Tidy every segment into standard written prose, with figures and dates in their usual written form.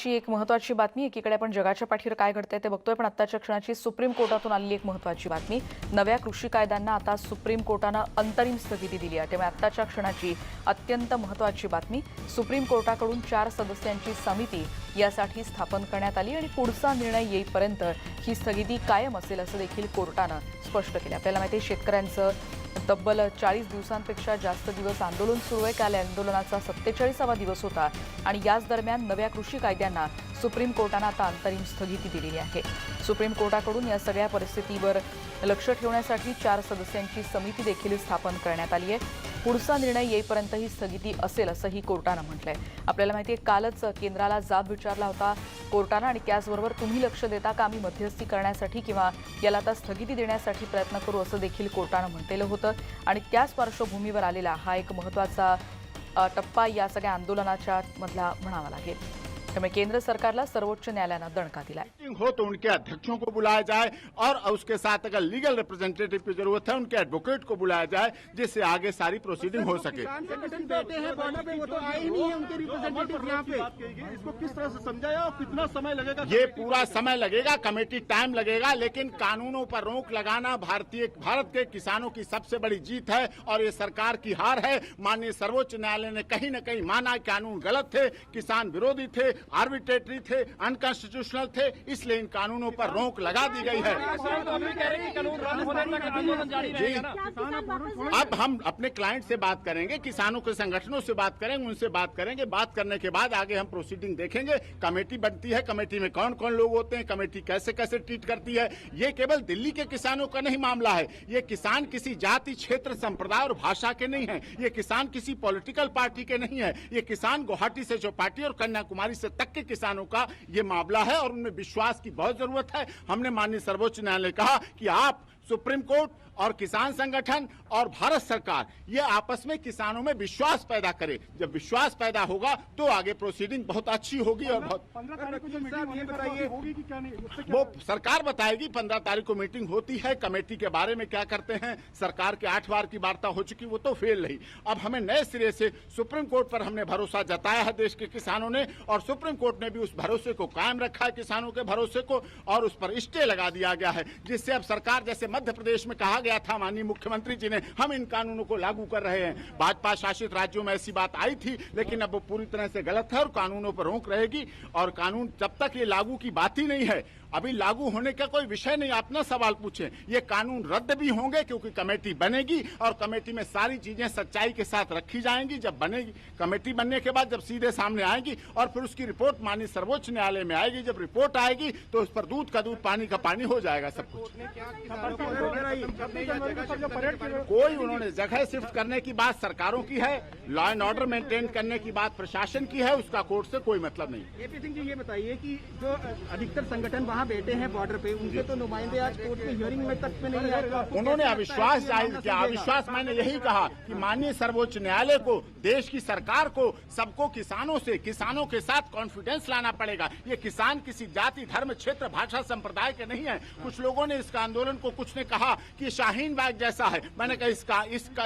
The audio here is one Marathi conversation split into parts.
क्षणाची एक महत्त्वाची बातमी। एकीकडे आपण जगाच्या पाठीवर काय घडतंय ते बघतोय, पण आत्ताच्या क्षणाची सुप्रीम कोर्टातून आलेली एक महत्त्वाची बातमी। नव्या कृषी कायद्यांना आता सुप्रीम कोर्टानं अंतरिम स्थगिती दिली आहे। त्यामुळे आत्ताच्या क्षणाची अत्यंत महत्त्वाची बातमी। सुप्रीम कोर्टाकडून 4 सदस्यांची समिती यासाठी स्थापन करण्यात आली आणि पुढचा निर्णय येईपर्यंत ही स्थगिती कायम असेल असं देखील कोर्टानं स्पष्ट केलं। आपल्याला माहिती आहे शेतकऱ्यांचं तब्बल 40 दिवसांपेक्षा जास्त दिवस आंदोलन सुरू आहे। काल आंदोलनाचा 47वा दिवस होता आणि याच दरम्यान नव्या कृषी कायद्यांना सुप्रीम कोर्टानं आता अंतरिम स्थगिती दिलेली आहे। सुप्रीम कोर्टाकडून या सगळ्या परिस्थितीवर लक्ष ठेवण्यासाठी 4 सदस्यांची समिती देखील स्थापन करण्यात आली आहे। पुढचा निर्णय येईपर्यंत ही स्थगिती असेल असंही कोर्टानं म्हटलंय। आपल्याला माहिती आहे कालच केंद्राला जाब विचारला होता कोर्टानं आणि त्याचबरोबर तुम्ही लक्ष देता का आम्ही मध्यस्थी करण्यासाठी किंवा याला आता स्थगिती देण्यासाठी प्रयत्न करू असं देखील कोर्टानं म्हटलेलं होतं आणि त्याच पार्श्वभूमीवर आलेला हा एक महत्त्वाचा टप्पा या सगळ्या आंदोलनाच्या मधला म्हणावा लागेल। त्यामुळे केंद्र सरकारला सर्वोच्च न्यायालयानं दणका दिलाय। हो तो उनके अध्यक्षों को बुलाया जाए और उसके साथ अगर लीगल रिप्रेजेंटेटिव की जरूरत है उनके एडवोकेट को बुलाया जाए जिससे आगे सारी प्रोसीडिंग हो सके। इसको किस तरह से समझाया और कितना समय लगेगा? ये पूरा समय लगेगा, कमेटी टाइम लगेगा, लेकिन कानूनों पर रोक लगाना भारत के किसानों की सबसे बड़ी जीत है और ये सरकार की हार है। माननीय सर्वोच्च न्यायालय ने कहीं न कहीं माना कानून गलत थे, किसान विरोधी थे, आर्बिट्रेटरी थे, अनकॉन्स्टिट्यूशनल थे, इसलिए इन कानूनों पर रोक लगा दी गई है। जी, अब हम अपने क्लाइंट से बात करेंगे, किसानों के संगठनों से बात करेंगे, उनसे बात करेंगे। बात करने के बाद आगे हम प्रोसीडिंग देखेंगे। कमेटी बनती है, कमेटी में कौन कौन लोग होते हैं, कमेटी कैसे कैसे ट्रीट करती है। ये केवल दिल्ली के किसानों का नहीं मामला है। ये किसान किसी जाति, क्षेत्र, संप्रदाय और भाषा के नहीं है। ये किसान किसी पॉलिटिकल पार्टी के नहीं है। ये किसान गुवाहाटी से चौपाटी और कन्याकुमारी से तक के किसानों का ये मामला है और उनमें विश्वास की बहुत जरूरत है। हमने माननीय सर्वोच्च न्यायालय कहा कि आप सुप्रीम कोर्ट और किसान संगठन और भारत सरकार ये आपस में किसानों में विश्वास पैदा करे। जब विश्वास पैदा होगा तो आगे प्रोसीडिंग बहुत अच्छी होगी और बहुत 15 तारीख को जो मीटिंग ये बताइए होगी कि क्या नहीं, वो सरकार बताएगी। 15 तारीख को मीटिंग होती है। कमेटी के बारे में क्या करते हैं, सरकार के 8 बार की वार्ता हो चुकी, वो तो फेल रही। अब हमें नए सिरे से सुप्रीम कोर्ट पर हमने भरोसा जताया है देश के किसानों ने और सुप्रीम कोर्ट ने भी उस भरोसे को कायम रखा है, किसानों के भरोसे को, और उस पर स्टे लगा दिया गया है जिससे अब सरकार, जैसे मध्य प्रदेश में कहा गया था माननीय मुख्यमंत्री जी ने, हम इन कानूनों को लागू कर रहे हैं। भाजपा शासित राज्यों में ऐसी बात आई थी, लेकिन अब वो पूरी तरह से गलत है और कानूनों पर रोक रहेगी। और कानून जब तक ये लागू की बात ही नहीं है, अभी लागू होने का कोई विषय नहीं। आप ना सवाल पूछें, ये कानून रद्द भी होंगे क्योंकि कमेटी बनेगी और कमेटी में सारी चीजें सच्चाई के साथ रखी जाएंगी। जब बनेगी कमेटी, बनने के बाद जब सीधे सामने आएगी और फिर उसकी रिपोर्ट माननीय सर्वोच्च न्यायालय में आएगी। जब रिपोर्ट आएगी तो उस पर दूध का दूध, पानी का पानी हो जाएगा सब कुछ। कोई उन्होंने जगह शिफ्ट करने की बात सरकारों की है, लॉ एंड ऑर्डर मेंटेन करने की बात प्रशासन की है, उसका कोर्ट से कोई मतलब नहीं। एपी सिंह जी ये बताइए कि जो अधिकतर संगठन वहाँ बैठे हैं बॉर्डर पे, उनके तो नुमाइंदे आज कोर्ट में हियरिंग में तक में नहीं आए। उन्होंने अविश्वास जाहिर किया। अविश्वास मैंने यही कहा कि माननीय सर्वोच्च न्यायालय को, देश की सरकार को, सबको किसानों से, किसानों के साथ कॉन्फिडेंस लाना पड़ेगा। ये किसान किसी जाति, धर्म, क्षेत्र, भाषा, संप्रदाय के नहीं है। कुछ लोगों ने इसका आंदोलन को, कुछ ने कहा कि शाहीन बाग जैसा है। मैंने कहा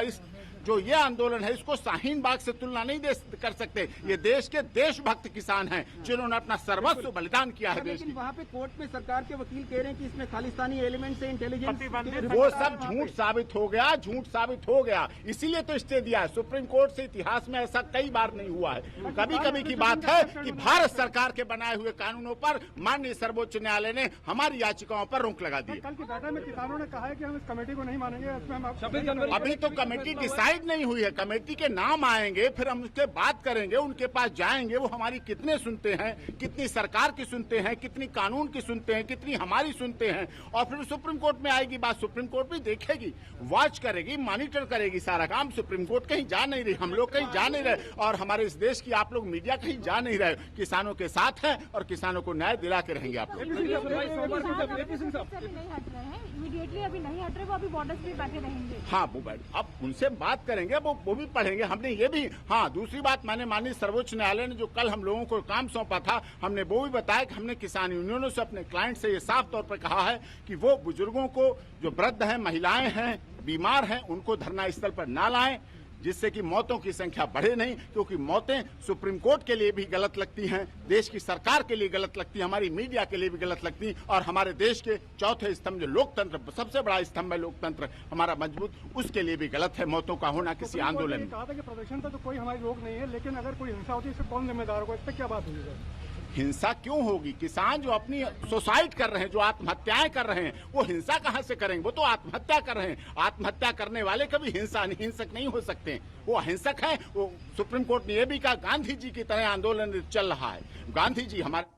इस जो ये आंदोलन है इसको शाहीन बाग से तुलना नहीं कर सकते। ये देश के देशभक्त किसान हैं जिन्होंने अपना सर्वस्व बलिदान किया है देश की। वहाँ पे कोर्ट में सरकार के वकील कह रहे हैं कि इसमें खालिस्तानी एलिमेंट से इंटेलिजेंस, वो सब झूठ साबित हो गया, झूठ साबित हो गया। इसीलिए तो स्टे दिया है। सुप्रीम कोर्ट से इतिहास में ऐसा कई बार नहीं हुआ है। कभी कभी की बात है कि भारत सरकार के बनाए हुए कानूनों पर माननीय सर्वोच्च न्यायालय ने हमारी याचिकाओं पर रोक लगा दी। कल की बैठक में किसानों ने कहा है कि हम इस कमेटी को नहीं मानेंगे। अभी तो कमेटी डिसाइड नहीं हुई है। कमेटी के नाम आएंगे, फिर हम उससे बात करेंगे, उनके पास जाएंगे, वो हमारी कितने सुनते हैं, कितनी सरकार की सुनते हैं, कितनी कानून की सुनते हैं, कितनी हमारी सुनते हैं, और फिर सुप्रीम कोर्ट में आएगी बात। सुप्रीम कोर्ट भी देखेगी, वॉच करेगी, मॉनिटर करेगी सारा काम। सुप्रीम कोर्ट कहीं जा नहीं रही, हम लोग कहीं जा नहीं रहे, और हमारे इस देश की आप लोग मीडिया कहीं जा नहीं रहे। किसानों के साथ हैं और किसानों को न्याय दिला के रहेंगे आप लोग। इमीडिएटली अभी नहीं हट रहे, वो अभी बॉर्डर्स पे बैठे रहेंगे। हाँ, वो बैठ, अब उनसे बात करेंगे, वो भी पढ़ेंगे। हमने ये भी, हाँ, दूसरी बात मैंने माननीय सर्वोच्च न्यायालय ने जो कल हम लोगों को काम सौंपा था, हमने वो भी बताया कि हमने किसान यूनियनों से, अपने क्लाइंट से ये साफ तौर पर कहा है कि वो बुजुर्गों को, जो वृद्ध हैं, महिलाएं हैं, बीमार हैं, उनको धरना स्थल पर ना लाएं। जिससे कि मौतों की संख्या बढ़े नहीं, क्योंकि मौतें सुप्रीम कोर्ट के लिए भी गलत लगती हैं, देश की सरकार के लिए गलत लगती है, हमारी मीडिया के लिए भी गलत लगती है, और हमारे देश के चौथे स्तंभ जो लोकतंत्र, सबसे बड़ा स्तंभ है लोकतंत्र हमारा मजबूत, उसके लिए भी गलत है मौतों का होना किसी आंदोलन में। कहा था कि प्रदर्शन का तो कोई हमारी रोक नहीं है, लेकिन अगर कोई हिंसा होती है इससे कौन जिम्मेदार होगा, इस पर क्या बात हुई है? हिंसा क्यों होगी? किसान जो अपनी सुसाइड कर रहे हैं, जो आत्महत्याएं कर रहे हैं, वो हिंसा कहां से करेंगे? वो तो आत्महत्या कर रहे हैं। आत्महत्या करने वाले कभी हिंसक नहीं हो सकते हैं, वो अहिंसक हैं। वो सुप्रीम कोर्ट ने यह भी कहा, गांधी जी की तरह आंदोलन चल रहा है। गांधी जी हमारे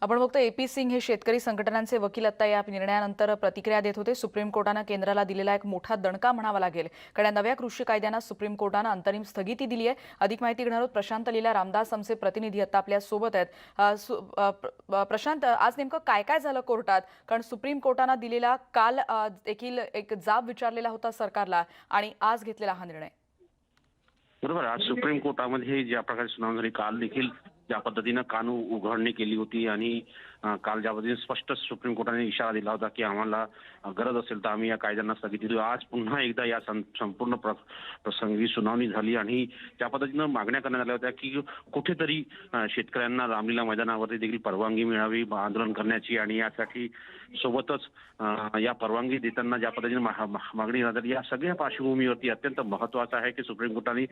आपण बघतो AP सिंग हे शेतकरी संघटनांचे वकील आता या निर्णयानंतर प्रतिक्रिया देत होते। सुप्रीम कोर्टाने केंद्राला दिलेला एक मोठा दणका म्हणावा लागेल, कारण या नव्या कृषी कायद्यांना सुप्रीम कोर्टाने अंतरिम स्थगिती दिली आहे। अधिक माहिती घेणार आहोत प्रशांत लीला रामदास आमचे प्रतिनिधी आता आपल्या सोबत आहेत। प्रशांत, आज नेमकं काय काय झालं कोर्टात? कारण सुप्रीम कोर्टाने दिलेला काल देखील एक जाब विचारलेला होता सरकारला आणि आज घेतलेला हा निर्णय। बरोबर, आज सुप्रीम कोर्टामध्ये ज्या प्रकारे सुनावणी झाली, काल देखील ज्या पद्धतीनं कान उघडणी केली होती आणि काल ज्या पद्धतीने स्पष्ट सुप्रीम कोर्टाने इशारा दिला होता की आम्हाला गरज असेल तर आम्ही या कायद्यांना स्थगिती देऊ, आज पुन्हा एकदा या संपूर्ण प्रसंगी सुनावणी झाली आणि त्या पद्धतीनं मागण्या करण्यात आल्या होत्या की कुठेतरी शेतकऱ्यांना रामलीला मैदानावरती देखील परवानगी मिळावी आंदोलन करण्याची, आणि यासाठी सोबतच या परवानगी देताना ज्या पद्धतीने मागणी करण्यात आली, या सगळ्या पार्श्वभूमीवरती अत्यंत महत्त्वाचं आहे की सुप्रीम कोर्टाने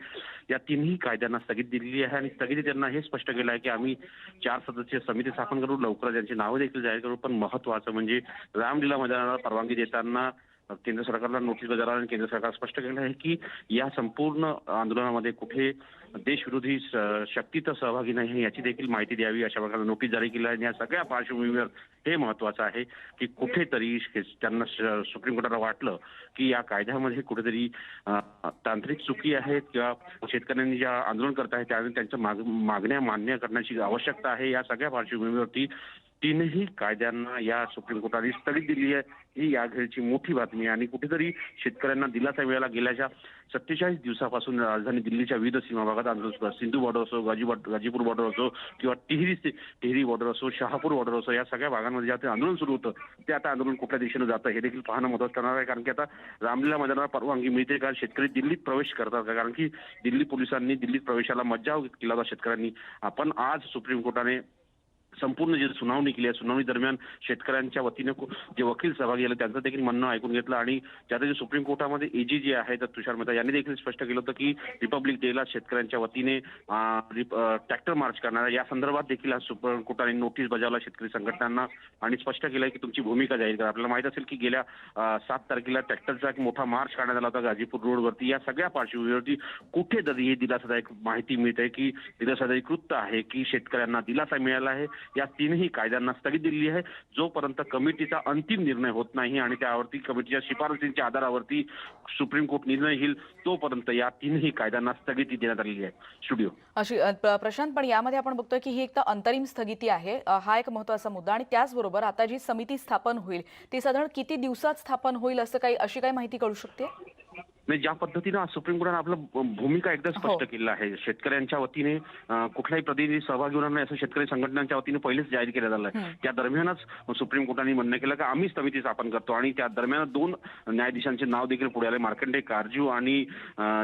या तिन्ही कायद्यांना स्थगिती दिलेली आहे आणि स्थगिती त्यांना हे स्पष्ट केलं आहे की आम्ही 4 सदस्यीय समिती स्थापन करू, लवकरच यांची नावं देखील जाहीर करू, पण महत्त्वाचं म्हणजे रामलीला मैदानाला परवानगी देताना केंद्र सरकारला नोटीस बजावणार आणि केंद्र सरकार स्पष्ट केलं आहे की या संपूर्ण आंदोलनामध्ये कुठे देशविरोधी शक्ती तर सहभागी नाही याची देखील माहिती द्यावी, अशा प्रकारे नोटीस जारी केली आहे। आणि या सगळ्या पार्श्वभूमीवर हे महत्त्वाचं आहे की कुठेतरी त्यांना सुप्रीम कोर्टाला वाटलं की या कायद्यामध्ये कुठेतरी तांत्रिक चुकी आहेत किंवा शेतकऱ्यांनी ज्या आंदोलन करत आहेत त्यावेळी त्यांच्या मागण्या मान्य करण्याची आवश्यकता आहे। या सगळ्या पार्श्वभूमीवरती तीनही कायद्यांना या सुप्रीम कोर्टाने स्थगिती दिली आहे, ही या घेरची मोठी बातमी आहे। आणि कुठेतरी शेतकऱ्यांना दिलासा मिळाला। गेल्याच्या 47 दिवसापासून राजधानी दिल्लीच्या विविध सीमा भागात आंदोलन, सिंधू बॉर्डर असो, गाजीपूर बॉर्डर असो किंवा टिहरी बॉर्डर असो, शहापूर बॉर्डर असो, या सगळ्या भागांमध्ये जे आंदोलन सुरू होतं ते आता आंदोलन कुठल्या दिशेने जातं हे देखील पाहणं महत्त्वाचं ठरणार आहे। कारण की आता रामलीला मैदानावर परवानगी मिळते का, शेतकरी दिल्लीत प्रवेश करतात का? कारण की दिल्ली पोलिसांनी दिल्लीत प्रवेशाला मज्जाव केला होता शेतकऱ्यांनी। आपण आज सुप्रीम कोर्टाने संपूर्ण जी सुनावणी केली आहे, सुनावणी दरम्यान शेतकऱ्यांच्या वतीने जे वकील सहभागी झाले त्यांचं देखील म्हणणं ऐकून घेतलं आणि त्यात जे कोर्टामध्ये एजी जे आहेत तुषार मेहता यांनी देखील स्पष्ट केलं होतं की रिपब्लिक डेला शेतकऱ्यांच्या वतीने ट्रॅक्टर मार्च करणार या संदर्भात देखील आज सुप्रीम कोर्टाने नोटीस बजावला शेतकरी संघटनांना आणि स्पष्ट केलं की तुमची भूमिका जाहीर करा। आपल्याला माहित असेल की गेल्या 7 तारखेला ट्रॅक्टरचा एक मोठा मार्च काढण्यात आला होता गाजीपूर रोडवरती। या सगळ्या पार्श्वभूमीवरती कुठेतरी हे दिलासादायक माहिती मिळते की दिलासादायक कृत्य आहे की शेतकऱ्यांना दिलासा मिळाला आहे। या तीनही कायद्यांना स्थगिती दिली आहे जोपर्यंत कमिटीचा अंतिम निर्णय होत नाही आणि त्यावरती कमिटीच्या शिफारसींच्या आधारावरती सुप्रीम कोर्ट निर्णय घेईल तोपर्यंत या तीनही कायद्यांना स्थगिती देण्यात आलेली आहे। स्टुडिओ अशी प्रशांत, पण यामध्ये आपण बघतोय की ही एक तर अंतरिम स्थगिती आहे, हा एक महत्त्वाचा मुद्दा, आणि त्याचबरोबर आता जी समिती स्थापन होईल ती साधारण किती दिवसात स्थापन होईल अशी काही माहिती कळू शकते? नाही, ज्या पद्धतीने आज सुप्रीम कोर्टाने आपलं भूमिका एकदा स्पष्ट केलेलं आहे, शेतकऱ्यांच्या वतीने कुठलाही प्रतिनिधी सहभागी होणार नाही असं शेतकरी संघटनांच्या वतीने पहिलेच जाहीर केलं झालं आहे। त्या दरम्यानच सुप्रीम कोर्टाने म्हणणं केलं की आम्ही समिती स्थापन करतो आणि त्या दरम्यान 2 न्यायाधीशांचे नाव देखील पुढे आले, मार्कंडे कारजू आणि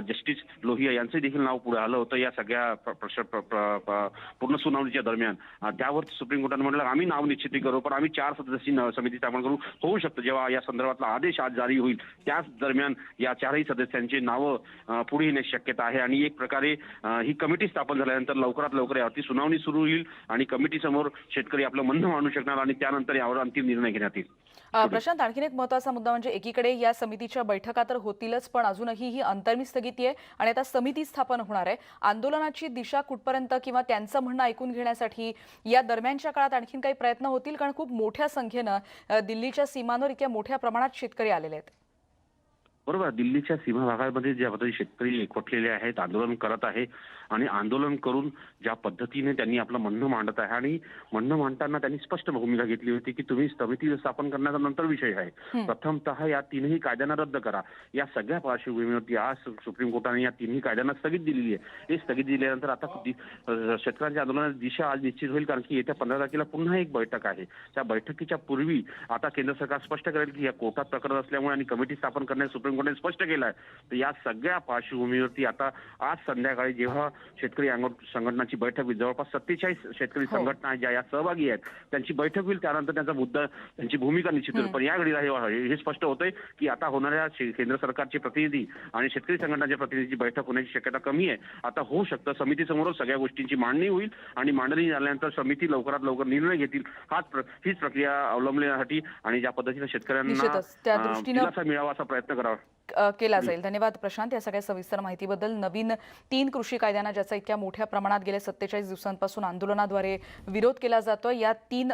जस्टिस लोहिया यांचे देखील नाव पुढे आलं होतं या सगळ्या पूर्ण सुनावणीच्या दरम्यान। त्यावर सुप्रीम कोर्टाने म्हटलं आम्ही नाव निश्चिती करू, पण आम्ही 4 सदस्यीय समिती स्थापन करू। होऊ शकतं जेव्हा या संदर्भातला आदेश आज जारी होईल त्याच दरम्यान या 4ही सदस्यांची नावं पुढे येण्याची शक्यता आहे आणि एक प्रकारे ही कमिटी स्थापन झाल्यानंतर लवकरात लवकर यावरती सुनावणी सुरू होईल आणि कमिटी समोर शेतकरी आपलं म्हणणं मांडू शकणार आणि त्यानंतर यावर अंतिम निर्णय घेण्यात येईल। प्रशांत, आणखीन एक महत्त्वाचा मुद्दा म्हणजे एकीकडे या समितीच्या बैठका तर होतीलच, पण अजूनही ही अंतरिम स्थगिती आहे आणि आता समिती स्थापन होणार आहे। आंदोलनाची दिशा कुठपर्यंत किंवा त्यांचं म्हणणं ऐकून घेण्यासाठी या दरम्यानच्या काळात आणखीन काही प्रयत्न होतील? कारण खूप मोठ्या संख्येनं दिल्लीच्या सीमांवर इतक्या मोठ्या प्रमाणात शेतकरी आलेले आहेत। बरोबर, दिल्लीच्या सीमा भागामध्ये ज्या पद्धतीने शेतकरी एकवटलेले आहेत, आंदोलन करत आहे आणि आंदोलन करून ज्या पद्धतीने त्यांनी आपलं म्हणणं मांडत आहे आणि म्हणणं मांडताना त्यांनी स्पष्ट भूमिका घेतली होती की तुम्ही समिती स्थापन करण्याचा नंतर विषय आहे, प्रथमतः या तीनही कायद्यांना रद्द करा. या सगळ्या पार्श्वभूमीवरती आज सुप्रीम कोर्टाने या तिन्ही कायद्यांना स्थगित दिलेली आहे. हे स्थगित दिल्यानंतर आता शेतकऱ्यांच्या आंदोलनाची दिशा आज निश्चित होईल, कारण की येत्या 15 तारखेला पुन्हा एक बैठक आहे. त्या बैठकीच्या पूर्वी आता केंद्र सरकार स्पष्ट करेल की या कोर्टात प्रकरण असल्यामुळे आणि कमिटी स्थापन करण्यास सुप्रीम कोर्टाने स्पष्ट केलं आहे. तर या सगळ्या पार्श्वभूमीवरती आता आज संध्याकाळी जेव्हा शेतकरी संघटनाची बैठक होईल, जवळपास 47 शेतकरी संघटना ज्या या सहभागी आहेत त्यांची बैठक होईल. त्यानंतर त्यांचा मुद्दा, त्यांची भूमिका निश्चित होईल. पण या घडीला हे स्पष्ट होतंय की आता होणाऱ्या केंद्र सरकारचे प्रतिनिधी आणि शेतकरी संघटनाच्या प्रतिनिधीची बैठक होण्याची शक्यता कमी आहे. आता होऊ शकतं समितीसमोरच सगळ्या गोष्टींची मांडणी होईल आणि मांडणी झाल्यानंतर समिती लवकरात लवकर निर्णय घेतील. हीच प्रक्रिया अवलंबण्यासाठी आणि ज्या पद्धतीने शेतकऱ्यांना निश्चितच त्या दृष्टीनं दिलासा मिळावा असा प्रयत्न करावा केला जाईल. धन्यवाद प्रशांत या सगळ्या सविस्तर माहितीबद्दल. नवीन 3 कृषी कायद्यांना ज्याचा इतक्या मोठ्या प्रमाणात गेल्या 47 दिवसांपासून आंदोलनाद्वारे विरोध केला जातोय, या 3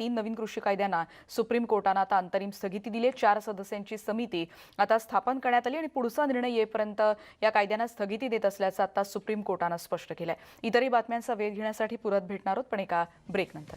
नवीन कृषी कायद्यांना सुप्रीम कोर्टानं आता अंतरिम स्थगिती दिली. 4 सदस्यांची समिती आता स्थापन करण्यात आली आणि पुढचा निर्णय येईपर्यंत या कायद्यांना स्थगिती देत असल्याचं आता सुप्रीम कोर्टानं स्पष्ट केलंय. इतरही बातम्यांचा वेध घेण्यासाठी पुरत भेटणार आहोत, पण एका ब्रेकनंतर.